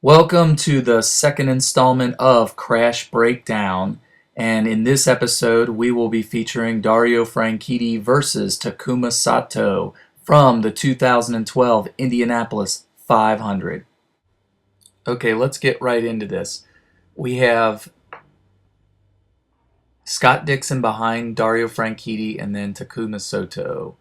Welcome to the second installment of Crash Breakdown, and in this episode we will be featuring Dario Franchitti versus Takuma Sato from the 2012 Indianapolis 500. Okay, let's get right into this. We have Scott Dixon behind Dario Franchitti and then Takuma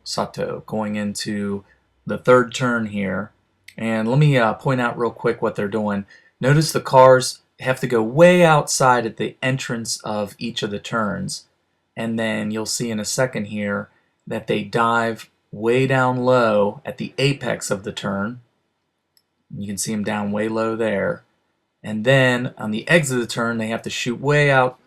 Sato going into the third turn here. And let me point out real quick what they're doing. Notice the cars have to go way outside at the entrance of each of the turns. And then you'll see in a second here that they dive way down low at the apex of the turn. You can see them down way low there. And then on the exit of the turn, they have to shoot way up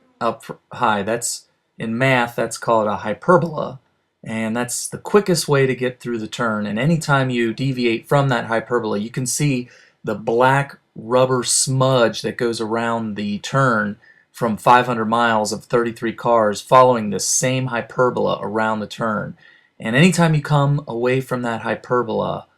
high. That's, in math, that's called a hyperbola. And that's the quickest way to get through the turn. And anytime you deviate from that hyperbola, you can see the black rubber smudge that goes around the turn from 500 miles of 33 cars following the same hyperbola around the turn. And anytime you come away from that hyperbola,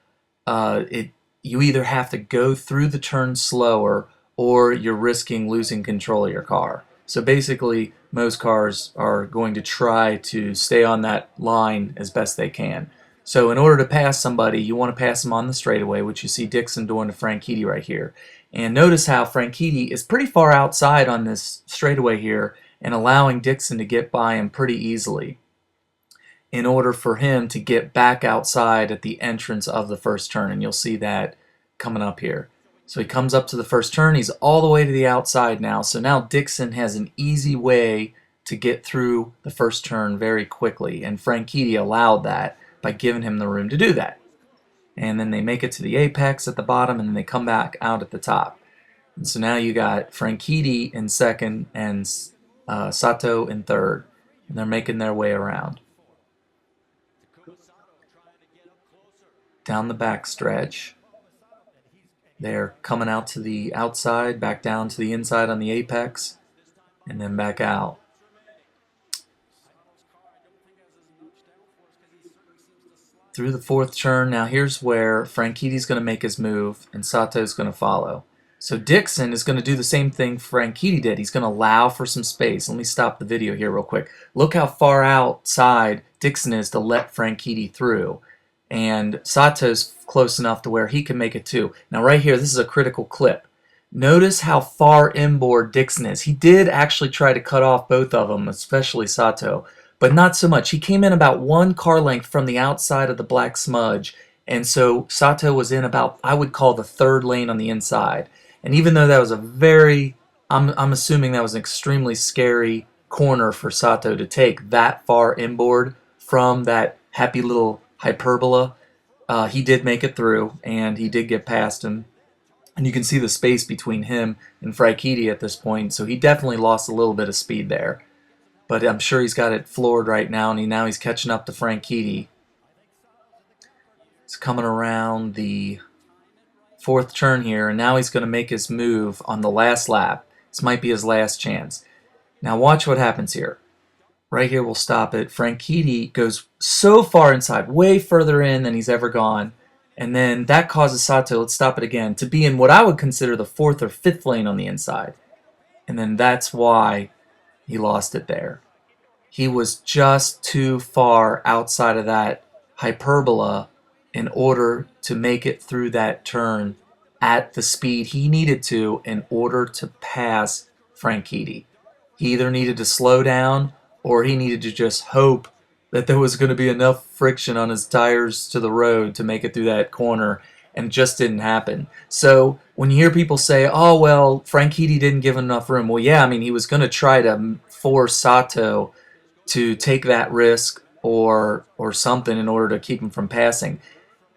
you either have to go through the turn slower or you're risking losing control of your car. So basically, most cars are going to try to stay on that line as best they can. So in order to pass somebody, you want to pass them on the straightaway, which you see Dixon doing to Franchitti right here. And notice how Franchitti is pretty far outside on this straightaway here and allowing Dixon to get by him pretty easily in order for him to get back outside at the entrance of the first turn. And you'll see that coming up here. So he comes up to the first turn. He's all the way to the outside now. So now Dixon has an easy way to get through the first turn very quickly. And Franchitti allowed that by giving him the room to do that. And then they make it to the apex at the bottom, and then they come back out at the top. And so now you got Franchitti in second and Sato in third. And they're making their way around. Down the back stretch. They're coming out to the outside, back down to the inside on the apex, and then back out. Through the fourth turn, now here's where Franchitti's going to make his move, and Sato's going to follow. So Dixon is going to do the same thing Franchitti did. He's going to allow for some space. Let me stop the video here real quick. Look how far outside Dixon is to let Franchitti through. And Sato's close enough to where he can make it too. Now right here, this is a critical clip. Notice how far inboard Dixon is. He did actually try to cut off both of them, especially Sato, but not so much. He came in about one car length from the outside of the black smudge, and so Sato was in about, I would call, the third lane on the inside. And even though that was a very, I'm assuming that was an extremely scary corner for Sato to take that far inboard from that happy little hyperbola, he did make it through, and he did get past him. And you can see the space between him and Franchitti at this point, so he definitely lost a little bit of speed there. But I'm sure he's got it floored right now, and now he's catching up to Franchitti. He's coming around the fourth turn here, and now he's going to make his move on the last lap. This might be his last chance. Now watch what happens here. Right here, we'll stop it. Franchitti goes so far inside, way further in than he's ever gone. And then that causes Sato, let's stop it again, to be in what I would consider the fourth or fifth lane on the inside. And then that's why he lost it there. He was just too far outside of that hyperbola in order to make it through that turn at the speed he needed to in order to pass Franchitti. He either needed to slow down or he needed to just hope that there was going to be enough friction on his tires to the road to make it through that corner, and it just didn't happen. So when you hear people say, oh, well, Franchitti didn't give enough room, well, yeah, I mean, he was going to try to force Sato to take that risk or something in order to keep him from passing.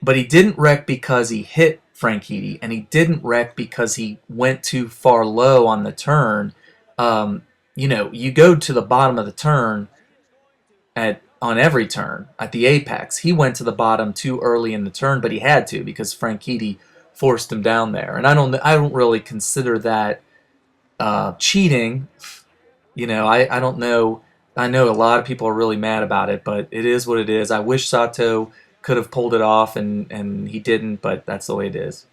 But he didn't wreck because he hit Franchitti, and he didn't wreck because he went too far low on the turn. You know, you go to the bottom of the turn on every turn at the apex. He went to the bottom too early in the turn, but he had to because Franchitti forced him down there. And I don't really consider that cheating. You know, I don't know. I know a lot of people are really mad about it, but it is what it is. I wish Sato could have pulled it off, and he didn't, but that's the way it is.